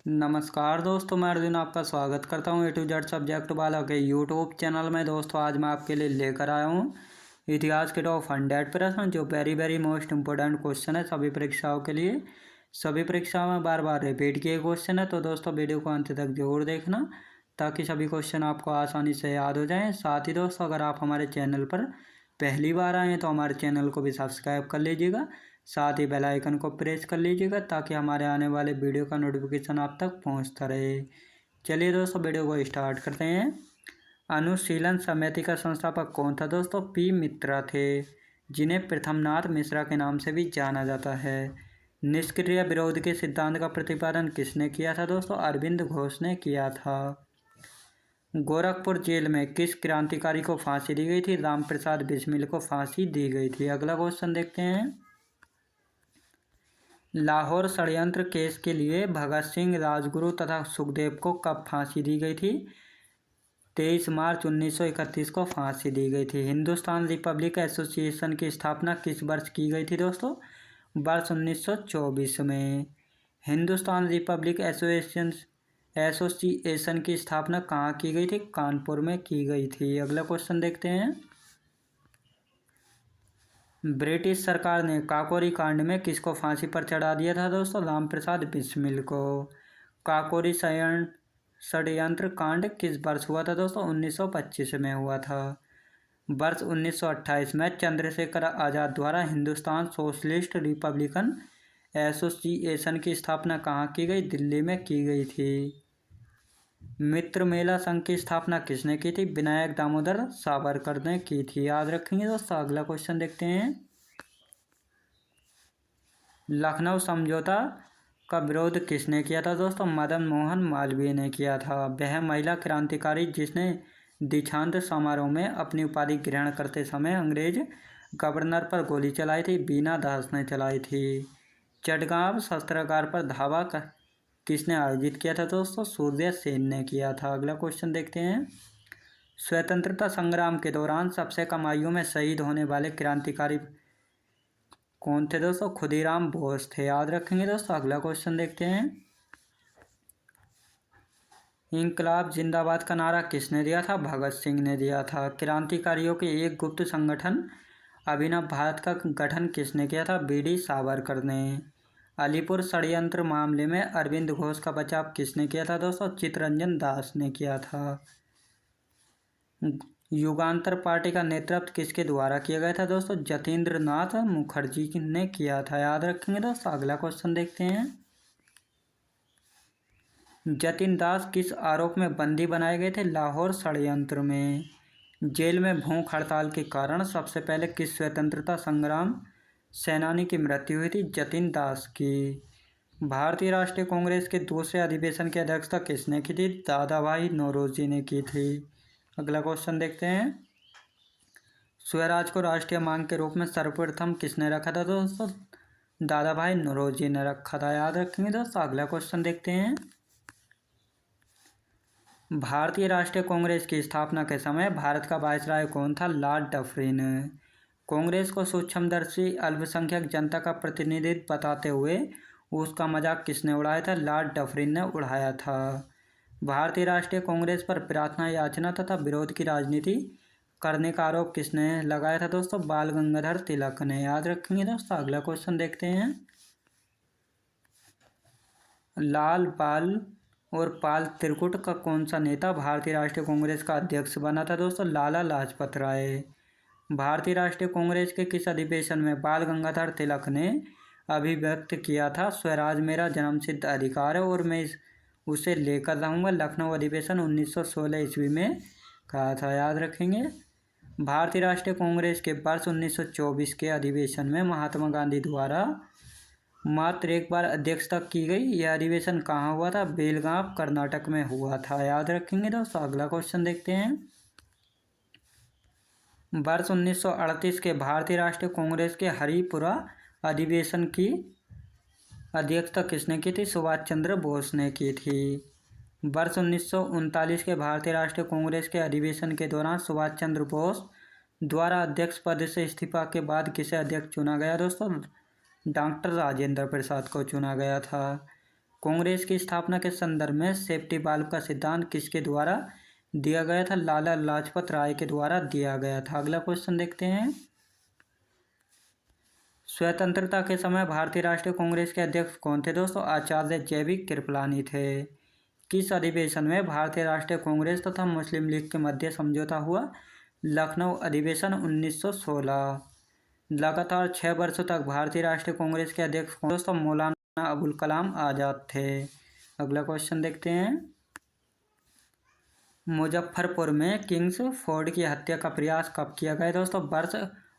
नमस्कार दोस्तों, मैं अर्जुन आपका स्वागत करता हूँ ए टू जेड सब्जेक्ट वाला के यूट्यूब चैनल में। दोस्तों आज मैं आपके लिए लेकर आया हूँ इतिहास के टॉप 100 प्रश्न, जो वेरी मोस्ट इम्पोर्टेंट क्वेश्चन है सभी परीक्षाओं के लिए। सभी परीक्षाओं में बार बार रिपीट किए क्वेश्चन है, तो दोस्तों वीडियो को अंत तक जरूर देखना ताकि सभी क्वेश्चन आपको आसानी से याद हो जाएँ। साथ ही दोस्तों अगर आप हमारे चैनल पर पहली बार आए हैं तो हमारे चैनल को भी सब्सक्राइब कर लीजिएगा, साथ ही बेल आइकन को प्रेस कर लीजिएगा ताकि हमारे आने वाले वीडियो का नोटिफिकेशन आप तक पहुंचता रहे। चलिए दोस्तों वीडियो को स्टार्ट करते हैं। अनुशीलन समिति का संस्थापक कौन था दोस्तों? पी मित्रा थे, जिन्हें प्रथमनाथ मिश्रा के नाम से भी जाना जाता है। निष्क्रिय विरोध के सिद्धांत का प्रतिपादन किसने किया था दोस्तों? अरविंद घोष ने किया था। गोरखपुर जेल में किस क्रांतिकारी को फांसी दी गई थी? रामप्रसाद बिस्मिल को फांसी दी गई थी। अगला क्वेश्चन देखते हैं। लाहौर षड्यंत्र केस के लिए भगत सिंह, राजगुरु तथा सुखदेव को कब फांसी दी गई थी? 23 मार्च 1931 को फांसी दी गई थी। हिंदुस्तान रिपब्लिक एसोसिएशन की स्थापना किस वर्ष की गई थी दोस्तों? वर्ष 1924 में। हिंदुस्तान रिपब्लिक एसोसिएशन की स्थापना कहाँ की गई थी? कानपुर में की गई थी। अगला क्वेश्चन देखते हैं। ब्रिटिश सरकार ने काकोरी कांड में किसको फांसी पर चढ़ा दिया था दोस्तों? रामप्रसाद बिस्मिल को। काकोरी षड्यंत्र कांड किस वर्ष हुआ था दोस्तों? 1925 में हुआ था। वर्ष 1928 में चंद्रशेखर आज़ाद द्वारा हिंदुस्तान सोशलिस्ट रिपब्लिकन एसोसिएशन की स्थापना कहाँ की गई? दिल्ली में की गई थी। मित्र मेला संघ की स्थापना किसने की थी? विनायक दामोदर सावरकर ने की थी। याद रखेंगे दोस्तों। अगला क्वेश्चन देखते हैं। लखनऊ समझौता का विरोध किसने किया था दोस्तों? मदन मोहन मालवीय ने किया था। वह महिला क्रांतिकारी जिसने दीक्षांत समारोह में अपनी उपाधि ग्रहण करते समय अंग्रेज गवर्नर पर गोली चलाई थी, बीना दास ने चलाई थी। चटगांव शस्त्रागार पर धावा किसने आयोजित किया था दोस्तों? सूर्य सेन ने किया था। अगला क्वेश्चन देखते हैं। स्वतंत्रता संग्राम के दौरान सबसे कम आयु में शहीद होने वाले क्रांतिकारी कौन थे दोस्तों? खुदीराम बोस थे। याद रखेंगे दोस्तों। अगला क्वेश्चन देखते हैं। इंकलाब जिंदाबाद का नारा किसने दिया था? भगत सिंह ने दिया था। क्रांतिकारियों के एक गुप्त संगठन अभिनव भारत का गठन किसने किया था? बीडी सावरकर ने। अलीपुर षड्यंत्र मामले में अरविंद घोष का बचाव किसने किया था दोस्तों? चित्तरंजन दास ने किया था। युगांतर पार्टी का नेतृत्व किसके द्वारा किया गया था दोस्तों? जतीन्द्र नाथ मुखर्जी ने किया था। याद रखेंगे दोस्तों। अगला क्वेश्चन देखते हैं। जतिन दास किस आरोप में बंदी बनाए गए थे? लाहौर षड्यंत्र में। जेल में भूख हड़ताल के कारण सबसे पहले किस स्वतंत्रता संग्राम सेनानी की मृत्यु हुई थी? जतिन दास की। भारतीय राष्ट्रीय कांग्रेस के दूसरे अधिवेशन की अध्यक्षता किसने की थी? दादा भाई नौरोजी ने की थी। अगला क्वेश्चन देखते हैं। स्वराज को राष्ट्रीय मांग के रूप में सर्वप्रथम किसने रखा था दोस्तों? दादा भाई नौरोजी ने रखा था। याद रखेंगे दोस्तों। अगला क्वेश्चन देखते हैं। भारतीय राष्ट्रीय कांग्रेस की स्थापना के समय भारत का वायसराय कौन था? Lord Dufferin. कांग्रेस को सूक्ष्मदर्शी अल्पसंख्यक जनता का प्रतिनिधित्व बताते हुए उसका मजाक किसने उड़ाया था? लॉर्ड डफरिन ने उड़ाया था। भारतीय राष्ट्रीय कांग्रेस पर प्रार्थना याचना तथा विरोध की राजनीति करने का आरोप किसने लगाया था दोस्तों? बाल गंगाधर तिलक ने। याद रखेंगे दोस्तों। अगला क्वेश्चन देखते हैं। लाल बाल और पाल त्रिकुट का कौन सा नेता भारतीय राष्ट्रीय कांग्रेस का अध्यक्ष बना था दोस्तों? लाला लाजपत राय। भारतीय राष्ट्रीय कांग्रेस के किस अधिवेशन में बाल गंगाधर तिलक ने अभिव्यक्त किया था स्वराज मेरा जन्मसिद्ध अधिकार है और मैं उसे लेकर रहूँगा? लखनऊ अधिवेशन 1916 ईस्वी में कहा था। याद रखेंगे। भारतीय राष्ट्रीय कांग्रेस के वर्ष 1924 के अधिवेशन में महात्मा गांधी द्वारा मात्र एक बार अध्यक्षता की गई। यह अधिवेशन कहाँ हुआ था? बेलगाम कर्नाटक में हुआ था। याद रखेंगे दोस्तों। अगला क्वेश्चन देखते हैं। वर्ष 1938 के भारतीय राष्ट्रीय कांग्रेस के हरिपुरा अधिवेशन की अध्यक्षता किसने की थी? सुभाष चंद्र बोस ने की थी। वर्ष 1939 के भारतीय राष्ट्रीय कांग्रेस के अधिवेशन के दौरान सुभाष चंद्र बोस द्वारा अध्यक्ष पद से इस्तीफा के बाद किसे अध्यक्ष चुना गया दोस्तों? डॉक्टर राजेंद्र प्रसाद को चुना गया था। कांग्रेस की स्थापना के संदर्भ में सेफ्टी वाल्व का सिद्धांत किसके द्वारा दिया गया था? लाला लाजपत राय के द्वारा दिया गया था। अगला क्वेश्चन देखते हैं। स्वतंत्रता के समय भारतीय राष्ट्रीय कांग्रेस के अध्यक्ष कौन थे दोस्तों? आचार्य जैविक कृपलानी थे। किस अधिवेशन में भारतीय राष्ट्रीय कांग्रेस तथा मुस्लिम लीग के मध्य समझौता हुआ? लखनऊ अधिवेशन 1916। लगातार 6 वर्षों तक भारतीय राष्ट्रीय कांग्रेस के अध्यक्ष कौन दोस्तों? मौलाना अबुल कलाम आज़ाद थे। अगला क्वेश्चन देखते हैं। मुजफ्फरपुर में किंग्स फोर्ड की हत्या का प्रयास कब किया गया दोस्तों? वर्ष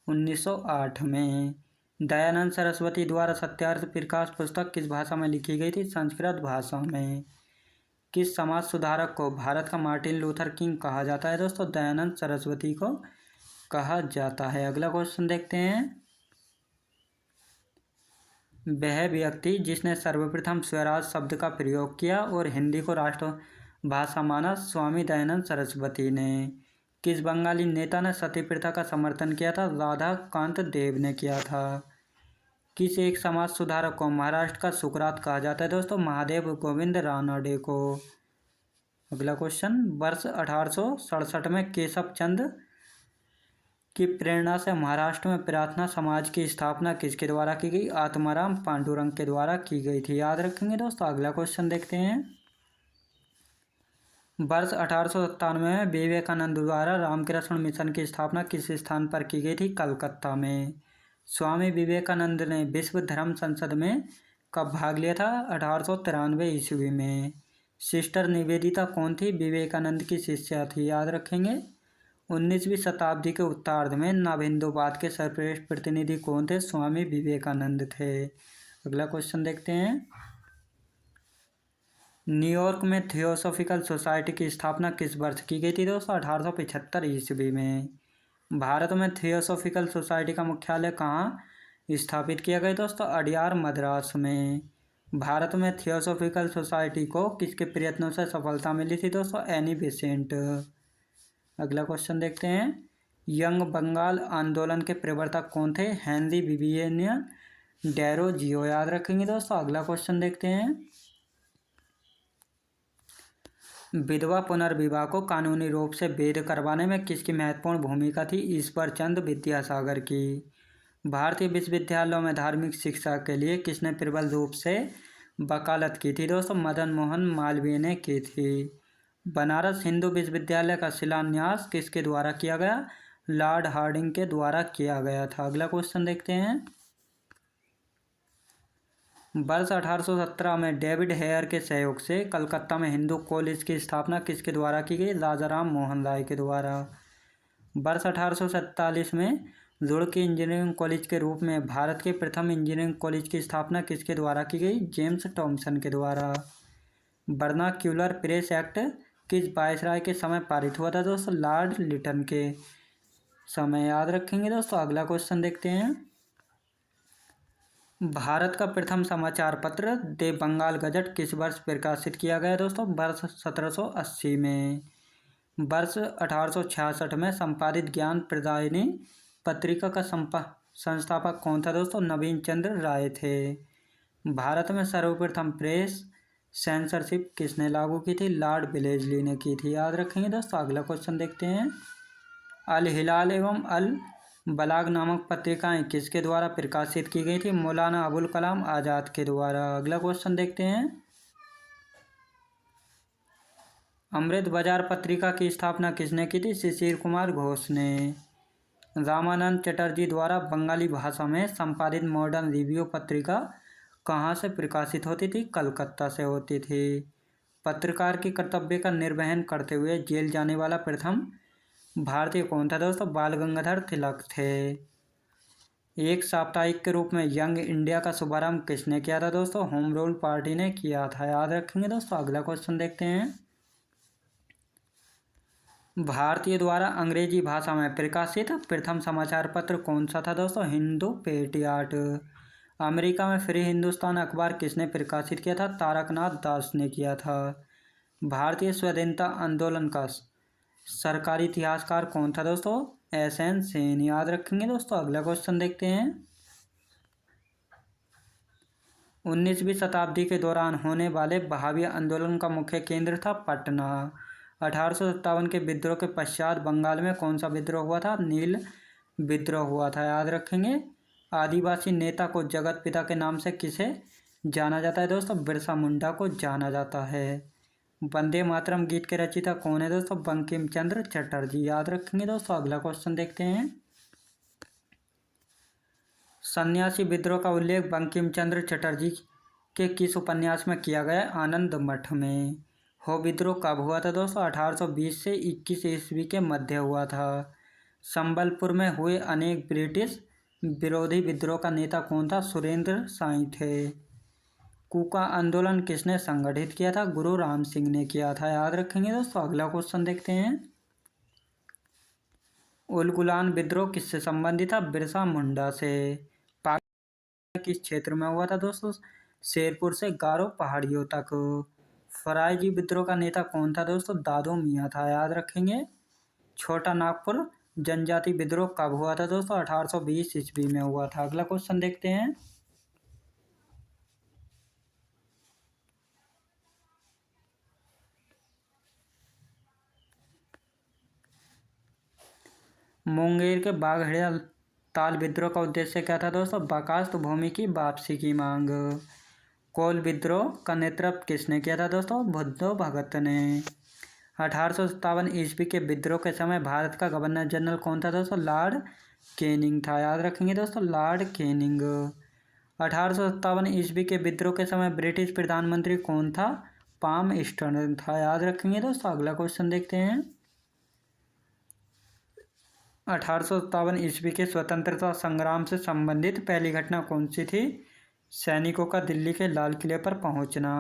1908 में। दयानंद सरस्वती द्वारा सत्यार्थ प्रकाश पुस्तक किस भाषा में लिखी गई थी? संस्कृत भाषा में। किस समाज सुधारक को भारत का मार्टिन लूथर किंग कहा जाता है दोस्तों? दयानंद सरस्वती को कहा जाता है। अगला क्वेश्चन देखते हैं। वह व्यक्ति जिसने सर्वप्रथम स्वराज शब्द का प्रयोग किया और हिंदी को राष्ट्रभाषा माना? स्वामी दयानंद सरस्वती ने। किस बंगाली नेता ने सती प्रथा का समर्थन किया था? राधा कांत देव ने किया था। किस एक समाज सुधारक को महाराष्ट्र का सुकरात कहा जाता है दोस्तों? महादेव गोविंद रानडे को। अगला क्वेश्चन। वर्ष 1867 में केशव चंद की प्रेरणा से महाराष्ट्र में प्रार्थना समाज की स्थापना किसके द्वारा की गई? आत्माराम पांडुरंग के द्वारा की गई थी। याद रखेंगे दोस्तों। अगला क्वेश्चन देखते हैं। वर्ष 1897 में विवेकानंद द्वारा रामकृष्ण मिशन की स्थापना किस स्थान पर की गई थी? कलकत्ता में। स्वामी विवेकानंद ने विश्व धर्म संसद में कब भाग लिया था? 1893 ईस्वी में। सिस्टर निवेदिता कौन थी? विवेकानंद की शिष्या थी। याद रखेंगे। 19वीं शताब्दी के उत्तरार्ध में नवहिंदुवाद के सर्वश्रेष्ठ प्रतिनिधि कौन थे? स्वामी विवेकानंद थे। अगला क्वेश्चन देखते हैं। न्यूयॉर्क में थियोसॉफिकल सोसाइटी की स्थापना किस वर्ष की गई थी दोस्तों? 1875 ईस्वी में। भारत में थियोसॉफिकल सोसाइटी का मुख्यालय कहाँ स्थापित किया गया दोस्तों? अडयार मद्रास में। भारत में थियोसॉफिकल सोसाइटी को किसके प्रयत्नों से सफलता मिली थी दोस्तों? Annie Besant. अगला क्वेश्चन देखते हैं। यंग बंगाल आंदोलन के प्रवर्तक कौन थे? Henry Vivian Derozio. याद रखेंगे दोस्तों। अगला क्वेश्चन देखते हैं। विधवा पुनर्विवाह को कानूनी रूप से वैध करवाने में किसकी महत्वपूर्ण भूमिका थी? ईश्वर चंद्र विद्यासागर की। भारतीय विश्वविद्यालयों में धार्मिक शिक्षा के लिए किसने प्रबल रूप से वकालत की थी दोस्तों? मदन मोहन मालवीय ने की थी। बनारस हिंदू विश्वविद्यालय का शिलान्यास किसके द्वारा किया गया? लॉर्ड हार्डिंग के द्वारा किया गया था। अगला क्वेश्चन देखते हैं। वर्ष 1817 में डेविड हेयर के सहयोग से कलकत्ता में हिंदू कॉलेज की स्थापना किसके द्वारा की गई? राजाराम मोहन राय के द्वारा। वर्ष 1847 में रुड़की इंजीनियरिंग कॉलेज के रूप में भारत के प्रथम इंजीनियरिंग कॉलेज की स्थापना किसके द्वारा की गई? जेम्स टॉमसन के द्वारा। वर्नाक्यूलर प्रेस एक्ट किस वायसराय के समय पारित हुआ था दोस्तों? लॉर्ड लिटन के समय। याद रखेंगे दोस्तों। अगला क्वेश्चन देखते हैं। भारत का प्रथम समाचार पत्र द बंगाल गजट किस वर्ष प्रकाशित किया गया दोस्तों? वर्ष 1780 में। वर्ष 1866 में संपादित ज्ञान प्रदायिनी पत्रिका का संस्थापक कौन था दोस्तों? नवीन चंद्र राय थे। भारत में सर्वप्रथम प्रेस सेंसरशिप किसने लागू की थी? लॉर्ड वेलेस्ली ने की थी। याद रखेंगे दोस्तों। अगला क्वेश्चन देखते हैं। अल हिलाल एवं अल बलाग नामक पत्रिकाएं किसके द्वारा प्रकाशित की गई थी? मौलाना अबुल कलाम आज़ाद के द्वारा। अगला क्वेश्चन देखते हैं। अमृत बाजार पत्रिका की स्थापना किसने की थी? शिशिर कुमार घोष ने। रामानंद चटर्जी द्वारा बंगाली भाषा में संपादित मॉडर्न रिव्यू पत्रिका कहाँ से प्रकाशित होती थी? कलकत्ता से होती थी। पत्रकार के कर्तव्य का निर्वहन करते हुए जेल जाने वाला प्रथम भारतीय कौन था दोस्तों? बाल गंगाधर तिलक थे। एक साप्ताहिक के रूप में यंग इंडिया का शुभारंभ किसने किया था दोस्तों? होम रूल पार्टी ने किया था। याद रखेंगे दोस्तों। अगला क्वेश्चन देखते हैं। भारतीय द्वारा अंग्रेजी भाषा में प्रकाशित प्रथम समाचार पत्र कौन सा था दोस्तों? हिंदू पेट्रियाट। अमेरिका में फ्री हिंदुस्तान अखबार किसने प्रकाशित किया था? तारकनाथ दास ने किया था। भारतीय स्वाधीनता आंदोलन का सरकारी इतिहासकार कौन था दोस्तों? एसएन सेन। याद रखेंगे दोस्तों। अगला क्वेश्चन देखते हैं। 19वीं शताब्दी के दौरान होने वाले बहावी आंदोलन का मुख्य केंद्र था पटना। 1857 के विद्रोह के पश्चात बंगाल में कौन सा विद्रोह हुआ था? नील विद्रोह हुआ था, याद रखेंगे। आदिवासी नेता को जगत पिता के नाम से किसे जाना जाता है दोस्तों? बिरसा मुंडा को जाना जाता है। वंदे मातरम गीत के रचयिता कौन है दोस्तों? बंकिम चंद्र चटर्जी, याद रखेंगे दोस्तों। अगला क्वेश्चन देखते हैं। सन्यासी विद्रोह का उल्लेख बंकिम चंद्र चटर्जी के किस उपन्यास में किया गया? आनंद मठ में। हो विद्रोह कब हुआ था दोस्तों? 1820 से 21 ईस्वी के मध्य हुआ था। संबलपुर में हुए अनेक ब्रिटिश विरोधी विद्रोह का नेता कौन था? सुरेंद्र साई थे। कूका आंदोलन किसने संगठित किया था? गुरु राम सिंह ने किया था, याद रखेंगे दोस्तों। अगला क्वेश्चन देखते हैं। उलगुलान विद्रोह किससे संबंधित था? बिरसा मुंडा से। किस क्षेत्र में हुआ था दोस्तों? शेरपुर से गारो पहाड़ियों तक। फरायजी विद्रोह का नेता कौन था दोस्तों? दादू मियाँ था, याद रखेंगे। छोटा नागपुर जनजाति विद्रोह कब हुआ था दोस्तों? 1820 ईस्वी में हुआ था। अगला क्वेश्चन देखते हैं। मुंगेर के बाघड़िया ताल विद्रोह का उद्देश्य क्या था दोस्तों? बर्खास्त भूमि की वापसी की मांग। कोल विद्रोह का नेतृत्व किसने किया था दोस्तों? बुद्धो भगत ने। 1857 ईस्वी के विद्रोह के समय भारत का गवर्नर जनरल कौन था दोस्तों? लॉर्ड कैनिंग था, याद रखेंगे दोस्तों। Lord Canning. 1857 ईस्वी के विद्रोह के समय ब्रिटिश प्रधानमंत्री कौन था? पामस्टर्न था, याद रखेंगे दोस्तों। अगला क्वेश्चन देखते हैं। 1857 ईस्वी के स्वतंत्रता संग्राम से संबंधित पहली घटना कौन सी थी? सैनिकों का दिल्ली के लाल किले पर पहुंचना।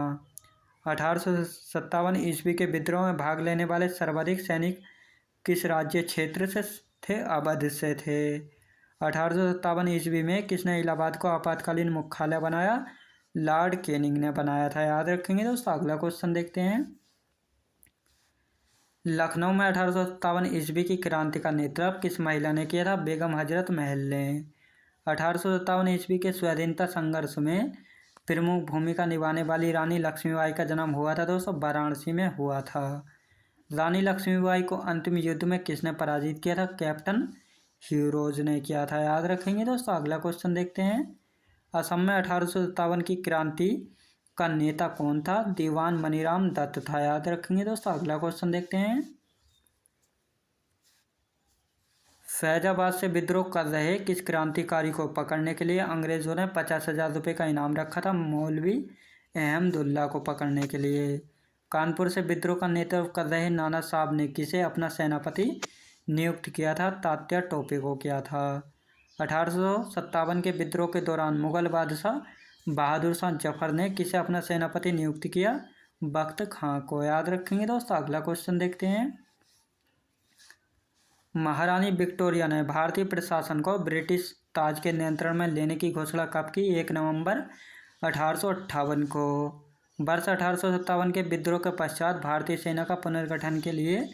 1857 ईस्वी के विद्रोह में भाग लेने वाले सर्वाधिक सैनिक किस राज्य क्षेत्र से थे? अवध से थे। 1857 ईस्वी में किसने इलाहाबाद को आपातकालीन मुख्यालय बनाया? लॉर्ड कैनिंग ने बनाया था, याद रखेंगे दोस्तों। अगला क्वेश्चन देखते हैं। लखनऊ में 1857 ईस्वी की क्रांति का नेतृत्व किस महिला ने किया था? बेगम हजरत महल ने। 1857 ईस्वी के स्वाधीनता संघर्ष में प्रमुख भूमिका निभाने वाली रानी लक्ष्मीबाई का जन्म हुआ था दोस्तों? वाराणसी में हुआ था। रानी लक्ष्मीबाई को अंतिम युद्ध में किसने पराजित किया था? कैप्टन हीरोज ने किया था, याद रखेंगे दोस्तों। अगला क्वेश्चन देखते हैं। असम में 1857 की क्रांति का नेता कौन था? दीवान मनीराम दत्त था, याद रखेंगे दोस्तों। अगला क्वेश्चन देखते हैं। फैजाबाद से विद्रोह कर रहे किस क्रांतिकारी को पकड़ने के लिए अंग्रेजों ने 50,000 रुपये का इनाम रखा था? मौलवी अहमदुल्ला को पकड़ने के लिए। कानपुर से विद्रोह का नेतृत्व कर रहे नाना साहब ने किसे अपना सेनापति नियुक्त किया था? तात्या टोपे को किया था। 1857 के विद्रोह के दौरान मुगल बादशाह बहादुर शाह जफर ने किसे अपना सेनापति नियुक्त किया? बख्त खां को, याद रखेंगे दोस्तों। अगला क्वेश्चन देखते हैं। महारानी विक्टोरिया ने भारतीय प्रशासन को ब्रिटिश ताज के नियंत्रण में लेने की घोषणा कब की? 1 नवंबर 1858 को। वर्ष 1857 के विद्रोह के पश्चात भारतीय सेना का पुनर्गठन के लिए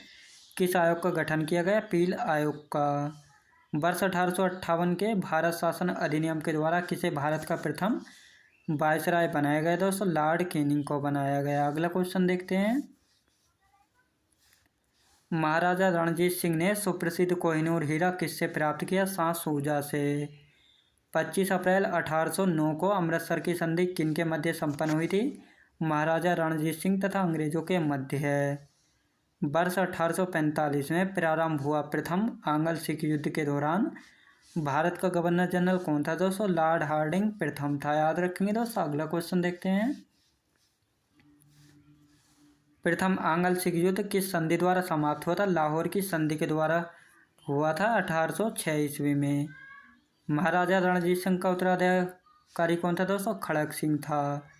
किस आयोग का गठन किया गया? पील आयोग का। वर्ष 1858 के भारत शासन अधिनियम के द्वारा किसे भारत का प्रथम वायसराय बनाया गया दोस्तों? लॉर्ड कैनिंग को बनाया गया। अगला क्वेश्चन देखते हैं। महाराजा रणजीत सिंह ने सुप्रसिद्ध कोहिनूर हीरा किससे प्राप्त किया? शाह शुजा से। 25 अप्रैल 1809 को अमृतसर की संधि किनके मध्य संपन्न हुई थी? महाराजा रणजीत सिंह तथा अंग्रेजों के मध्य है। वर्ष 1845 में प्रारंभ हुआ प्रथम आंग्ल सिख युद्ध के दौरान भारत का गवर्नर जनरल कौन था दोस्तों? लॉर्ड हार्डिंग प्रथम था, याद रखेंगे दोस्तों। अगला क्वेश्चन देखते हैं। प्रथम आंग्ल सिख युद्ध किस संधि द्वारा समाप्त हुआ था? लाहौर की संधि के द्वारा हुआ था 1806 ईस्वी में। महाराजा रणजीत सिंह का उत्तराधिकारी कौन था दोस्तों? खड़क सिंह था।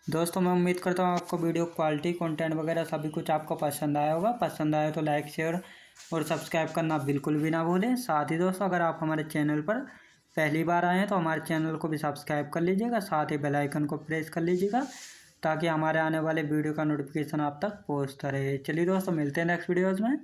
दोस्तों मैं उम्मीद करता हूँ आपको वीडियो क्वालिटी कंटेंट वगैरह सभी कुछ आपको पसंद आया होगा। पसंद आया तो लाइक शेयर और सब्सक्राइब करना बिल्कुल भी ना भूलें। साथ ही दोस्तों अगर आप हमारे चैनल पर पहली बार आए हैं तो हमारे चैनल को भी सब्सक्राइब कर लीजिएगा, साथ ही बेल आइकन को प्रेस कर लीजिएगा ताकि हमारे आने वाले वीडियो का नोटिफिकेशन आप तक पहुँचता रहे। चलिए दोस्तों मिलते हैं नेक्स्ट वीडियोज़ में।